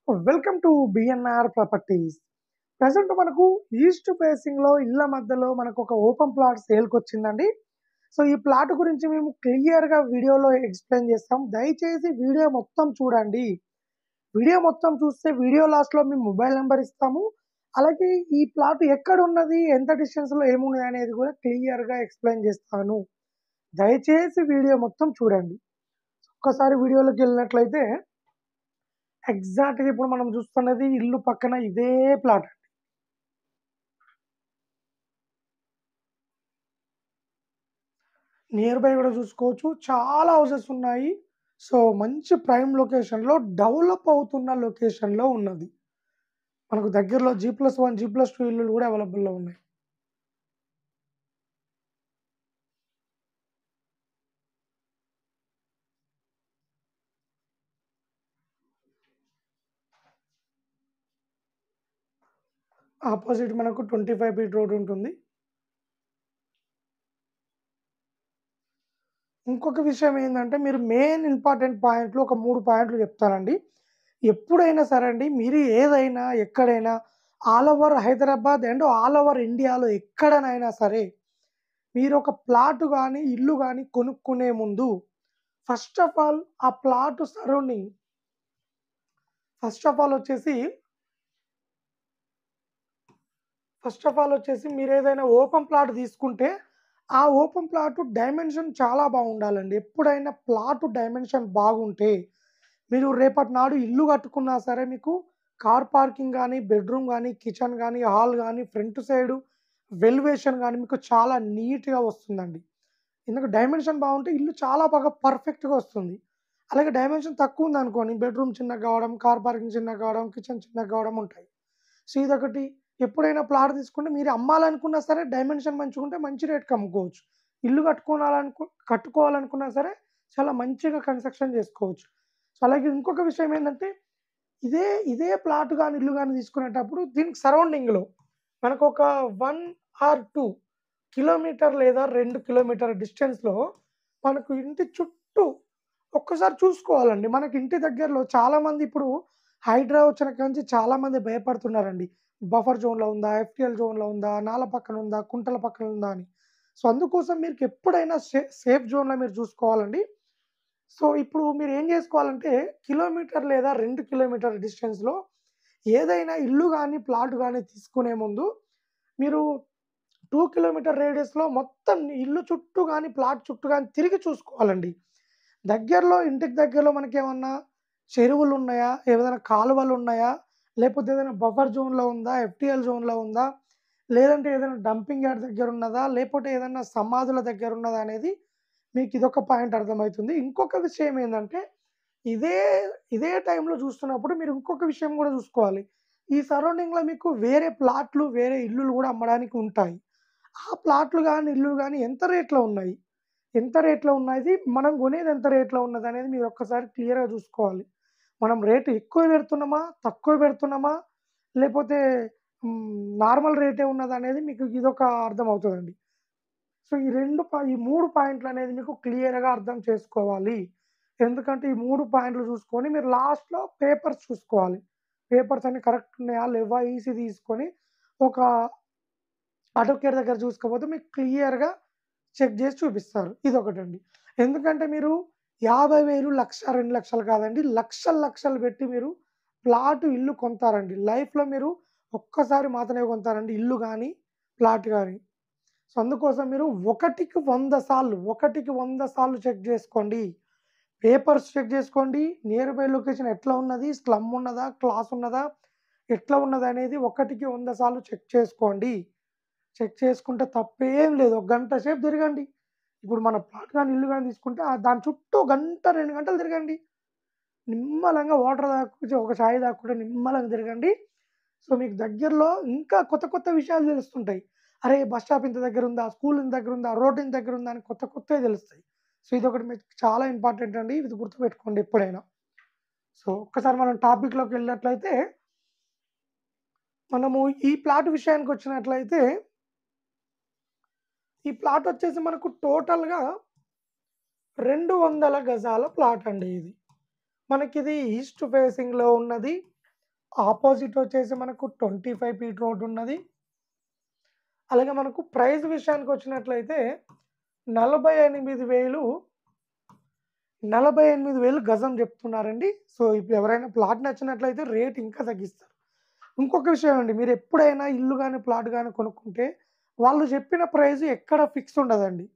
Welcome to BNR properties. Present మనకు east ఫేసింగ్‌లో ఇళ్ళ మధ్యలో మనకు ఒక ఓపెన్ ప్లాట్ సేల్‌కొచ్చిందండి. సో, ఈ ప్లాట్ గురించి మేము క్లియర్‌గా వీడియోలో ఎక్స్‌ప్లెయిన్ చేస్తాం. దయచేసి వీడియో మొత్తం చూడండి. వీడియో మొత్తం చూస్తే వీడియో లాస్ట్‌లో మీ మొబైల్ నంబర్ ఇస్తాము. అలాగే ఈ ప్లాట్ ఎక్కడున్నది, ఎంత డిస్టెన్స్‌లో ఏమున్నది అనేది కూడా క్లియర్‌గా ఎక్స్‌ప్లెయిన్ చేస్తాను. దయచేసి వీడియో మొత్తం చూడండి. ఒక్కసారి వీడియోలోకెళ్ళినట్లయితే ఎగ్జాక్ట్‌గా ఇప్పుడు మనం చూస్తున్నది ఇల్లు పక్కన ఇదే ప్లాట్. నియర్ బై కూడా చూసుకోవచ్చు. చాలా హౌసెస్ ఉన్నాయి. సో, మంచి ప్రైమ్ లొకేషన్‌లో డెవలప్ అవుతున్న లొకేషన్‌లో ఉన్నది. మనకు దగ్గరలో జీ+1, జీ+2 ఇల్లులు కూడా అవైలబుల్‌లో ఉన్నాయి. ఆపోజిట్ మనకు 25 ఫీట్ రోడ్ ఉంటుంది. ఇంకొక విషయం ఏందంటే మీరు మెయిన్ ఇంపార్టెంట్ పాయింట్లు ఒక 3 పాయింట్లు చెప్తానండి. ఎప్పుడైనా సరే అండి మీరు ఏదైనా, ఎక్కడైనా all over Hyderabad and all over ఇండియాలో ఎక్కడనైనా సరే మీరొక ప్లాట్ గాని, ఇల్లు గాని కొనుక్కునే ముందు ఫస్ట్ ఆఫ్ ఆల్ ఆ plot surrounding first of all వచ్చేసి మీరేదైనా ఓపెన్ ప్లాట్ తీసుకుంటే, ఆ ఓపెన్ ప్లాట్ డైమెన్షన్ చాలా బాగుండాలండి. ఎప్పుడైనా ప్లాట్ డైమెన్షన్ బాగుంటే, మీరు రేపటి నాడు ఇల్లు కట్టుకున్నా సరే మీకు కార్ పార్కింగ్ గాని, బెడ్‌రూమ్ గాని, కిచెన్ గాని, హాల్ గాని, ఫ్రంట్ సైడు వెల్యువేషన్ గాని మీకు చాలా నీట్‌గా వస్తుందండి. ఎందుకంటే డైమెన్షన్ బాగుంటే ఇల్లు చాలా బాగా పర్ఫెక్ట్‌గా వస్తుంది. అలాగే డైమెన్షన్ తక్కువుందనుకోండి బెడ్‌రూమ్ చిన్నగా కావడం, కార్ పార్కింగ్ చిన్నగా కావడం, కిచెన్ చిన్నగా కావడం ఉంటాయి. సో, ఇదొకటి ఎప్పుడైనా ప్లాట్ తీసుకుంటే మీరు అమ్మాలనుకున్నా సరే డైమెన్షన్ మంచిగుంటే మంచి రేట్‌కి అమ్ముకోవచ్చు. ఇల్లు కట్టుకోవాలనుకున్నా సరే చాలా మంచిగా కన్‌స్ట్రక్షన్ చేసుకోవచ్చు. సో, అలాగే ఇంకొక విషయం ఏందంటే ఇదే ప్లాట్ గాని, ఇల్లు గాని తీసుకునేటప్పుడు దీనికి సరౌండింగ్‌లో మనకొక 1 ఆర్ 2 కిలోమీటర్ లేదా 2 కిలోమీటర్ల డిస్టెన్స్‌లో మనకు ఇంటి చుట్టూ ఒక్కసారి చూసుకోవాలండి. మనకి ఇంటి దగ్గరలో చాలామంది ఇప్పుడు హైడ్రా వచ్చిన కాంచి చాలామంది భయపడుతున్నారండి. బఫర్ జోన్‌లో ఉందా? ఎఫ్‌టీఎల్ జోన్‌లో ఉందా? నాల పక్కన ఉందా? కుంటల పక్కన ఉందా అని. సో, అందుకోసం మీకెప్పుడైనా సేఫ్ జోన్‌లో మీరు చూసుకోవాలండి. సో, ఇప్పుడు మీరేం జేసుకోవాలంటే కిలోమీటర్ లేదా 2 కిలోమీటర్ల డిస్టెన్స్‌లో ఏదైనా ఇల్లు గాని, ప్లాట్ గాని తీసుకునే ముందు మీరు 2 కిలోమీటర్ రేడియస్‌లో మొత్తం ఇల్లు చుట్టూ గాని, ప్లాట్ చుట్టూ గాని తిరిగి చూసుకోవాలండి. దగ్గరలో ఇంటికి దగ్గరలో మనకేమన్నా చెరువులున్నాయా? ఏదైనా కాలువలున్నాయా? లేపోతే ఏదైనా బఫర్ జోన్‌లో ఉందా? ఎఫ్‌టీఎల్ జోన్‌లో ఉందా? లేదంటే ఏదైనా డంపింగ్ యార్డ్ దగ్గరున్నదా? లేపోతే ఏదన్నా సమాధుల దగ్గరున్నదా? అనేది మీకిదొక పాయింట్ అర్థమైతుంది. ఇంకొక విషయం ఏందంటే, ఇదే, ఇదే టైంలో చూస్తున్నప్పుడు మీరు ఇంకొక విషయం గూడా చూసుకోవాలి. ఈ సరౌండింగ్‌లో మీకు వేరే ప్లాట్లు, వేరే ఇల్లులు గూడా అమ్మడానికి ఉంటాయి. ఆ ప్లాట్లు గాని, ఇల్లులు గాని ఎంత రేట్‌లో ఉన్నాయి? ఎంత రేట్‌లో ఉన్నది? మనం కొనేది ఎంత రేట్‌లో ఉన్నదనేది మీరు ఒక్కసారి క్లియర్‌గా చూసుకోవాలి. మనం రేట్ ఎక్కువ పెడుతున్నామా? తక్కువ పెడుతున్నామా? లేపోతే నార్మల్ రేటే ఉన్నదనేది మీకు ఇదొక అర్థమవుతదండి. సో, ఈ 3 పాయింట్లనేది మీకు క్లియర్‌గా అర్థం చేసుకోవాలి. ఎందుకంటే, ఈ 3 పాయింట్లు చూసుకొని మీరు లాస్ట్‌లో పేపర్స్ చూసుకోవాలి. పేపర్స్ అన్నీ కరెక్ట్ ఉన్నాయా? లేవా? ఈసీ తీసుకొని ఒక అడ్వొకేట్ దగ్గర చూసుకోపోతే మీకు క్లియర్‌గా చెక్ జేసి చూపిస్తారు. ఇదొకటండి. ఎందుకంటే మీరు 50,000, 1,00,000, 2,00,000 కాదండి. లక్షలు, లక్షలు పెట్టి మీరు ప్లాటు, ఇల్లు కొంటారండి. లైఫ్‌లో మీరు ఒక్కసారి మాత్రమే కొంటారండి ఇల్లు గాని, ప్లాట్ గాని. సో, అందుకోసం మీరు ఒకటికి 100 సార్లు చెక్ జేసుకోండి. పేపర్స్ చెక్ జేసుకోండి. నియర్ బై లొకేషన్ ఎట్లా ఉన్నది? స్లమ్ ఉన్నదా? క్లాస్ ఉన్నదా? ఎట్లా ఉన్నదనేది ఒకటికి 100 సార్లు చెక్ చేసుకోండి. చెక్ చేసుకుంటే తప్పేం లేదు. ఒక గంట సేపు తిరగండి. ఇప్పుడు మన ప్లాట్ గాని, ఇల్లు గాని తీసుకుంటే దాని చుట్టూ గంట, 2 గంటలు తిరగండి. నిమ్మలంగా వాటర్ తాగుతూ, ఒక చాయ్ తాగుకుంటూ నిమ్మలంగా తిరగండి. సో, మీకు దగ్గరలో ఇంకా కొత్త కొత్త విషయాలు తెలుస్తుంటాయి. అరే! బస్ స్టాప్ ఇంత దగ్గరుందా? స్కూల్ ఇంత దగ్గరుందా? రోడ్ ఇంత దగ్గరుందా? అని కొత్త కొత్తవి తెలుస్తాయి. సో, ఇదొకటి మీకు చాలా ఇంపార్టెంట్ అండి. ఇది గుర్తుపెట్టుకోండి ఎప్పుడైనా. సో, ఒక్కసారి మనం టాపిక్‌లోకెళ్ళినట్లయితే, మనము ఈ ప్లాట్ విషయానికొచ్చినట్లయితే, ఈ ప్లాట్ వచ్చేసి మనకు టోటల్‌గా 200 గజాల ప్లాట్ అండి ఇది. మనకిది ఈస్ట్ ఫేసింగ్‌లో ఉన్నది. ఆపోజిట్ వచ్చేసి మనకు 25 ఫీట్ రోడ్ ఉన్నది. అలాగే మనకు ప్రైస్ విషయానికి వచ్చినట్లయితే 48,000 48,000 గజం చెప్తున్నారండి. సో, ఇప్పుడు ఎవరైనా ప్లాట్ నచ్చినట్లయితే రేట్ ఇంకా తగ్గిస్తారు. ఇంకొక విషయం అండి, మీరు ఎప్పుడైనా ఇల్లు గాని, ప్లాట్ గాని కొనుక్కుంటే వాళ్ళు చెప్పిన ప్రైస్ ఎక్కడ ఫిక్స్ ఉండదండి.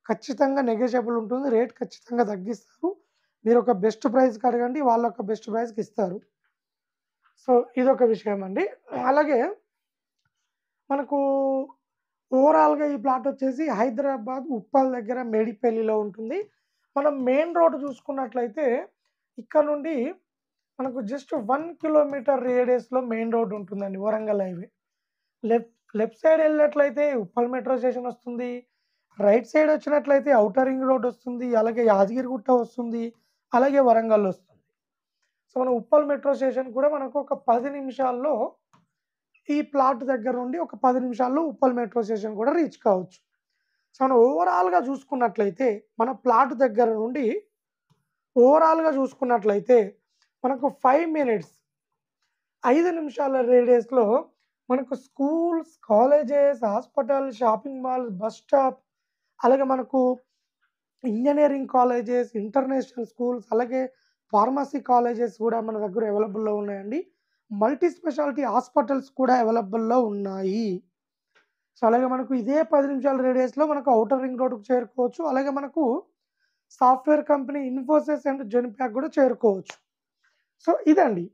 ఖచ్చితంగా నెగోషియబుల్ ఉంటుంది. రేట్ ఖచ్చితంగా తగ్గిస్తారు. మీరు ఒక బెస్ట్ ప్రైస్‌కి అడగండి. వాళ్ళు ఒక బెస్ట్ ప్రైస్‌కి ఇస్తారు. సో, ఇదొక విషయం అండి. అలాగే మనకు ఓవరాల్‌గా ఈ ప్లాట్ వచ్చేసి హైదరాబాద్ ఉప్పల్ దగ్గర మేడిపల్లిలో ఉంటుంది. మనం మెయిన్ రోడ్ చూసుకున్నట్లయితే ఇక్కడ నుండి మనకు జస్ట్ 1 కిలోమీటర్ రేడియస్‌లో మెయిన్ రోడ్ ఉంటుందండి, Warangal highway. Left left side ఎళ్ళినట్లయితే ఉప్పల్ మెట్రో స్టేషన్ వస్తుంది. రైట్ సైడ్ వచ్చినట్లయితే ఔటర్ రింగ్ రోడ్ వస్తుంది. అలాగే యాదగిరిగుట్ట వస్తుంది. అలాగే వరంగల్ వస్తుంది. సో, మనం ఉప్పల్ మెట్రో స్టేషన్ కూడా మనకు ఒక 10 నిమిషాల్లో ఈ ప్లాట్ దగ్గర నుండి ఒక 10 నిమిషాల్లో ఉప్పల్ మెట్రో స్టేషన్ కూడా రీచ్ కావచ్చు. సో, మనం ఓవరాల్‌గా చూసుకున్నట్లయితే మన ప్లాట్ దగ్గర నుండి ఓవరాల్‌గా చూసుకున్నట్లయితే మనకు 5 మినిట్స్ 5 నిమిషాల రేడియస్‌లో మనకు schools, colleges, hospital, shopping mall, bus stop, అలాగే మనకు ఇంజినీరింగ్ కాలేజెస్, ఇంటర్నేషనల్ స్కూల్స్, అలాగే ఫార్మసీ కాలేజెస్ కూడా మన దగ్గర అవైలబుల్‌లో ఉన్నాయండి. మల్టీ స్పెషాలిటీ హాస్పిటల్స్ కూడా అవైలబుల్‌లో ఉన్నాయి. సో, అలాగే మనకు ఇదే 10 నిమిషాల రేడియస్‌లో మనకు ఔటర్ రింగ్ రోడ్‌కి చేరుకోవచ్చు. అలాగే మనకు software company Infosys and Genpact కూడా చేరుకోవచ్చు. సో, ఇదండి.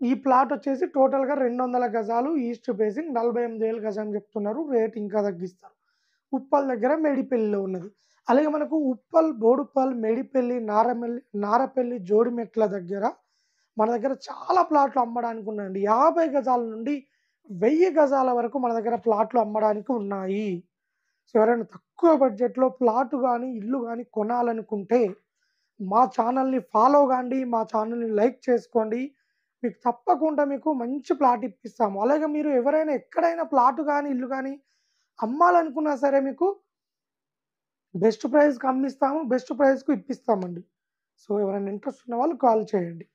ఈ ప్లాట్ వచ్చేసి టోటల్‌గా 200 గజాలు ఈస్ట్ ఫేసింగ్ 48,000 గజం చెప్తున్నారు. రేట్ ఇంకా తగ్గిస్తారు. ఉప్పల్ దగ్గర మేడిపల్లిలో ఉన్నది. అలాగే మనకు ఉప్పల్, బోడుప్పల్, మేడిపల్లి, నారపల్లి, జోడిమెట్ల దగ్గర మన దగ్గర చాలా ప్లాట్లు అమ్మడానికి ఉన్నాయండి. 50 గజాల నుండి 1000 గజాల వరకు మన దగ్గర ప్లాట్లు అమ్మడానికి ఉన్నాయి. సో, ఎవరైనా తక్కువ బడ్జెట్‌లో ప్లాట్ గాని, ఇల్లు గాని కొనాలనుకుంటే మా ఛానల్‌ని ఫాలో గాండి. మా ఛానల్‌ని లైక్ చేసుకోండి. మీకు తప్పకుండా మీకు మంచి ప్లాట్ ఇప్పిస్తాము. అలాగే మీరు ఎవరైనా ఎక్కడైనా ప్లాట్ గాని, ఇల్లు గాని అమ్మాలనుకున్నా సరే మీకు బెస్ట్ ప్రైస్‌కి అమ్మిస్తాము. బెస్ట్ ప్రైస్‌కి ఇప్పిస్తామండి. సో, ఎవరైనా ఇంట్రెస్ట్ ఉన్న వాళ్ళు కాల్ చేయండి.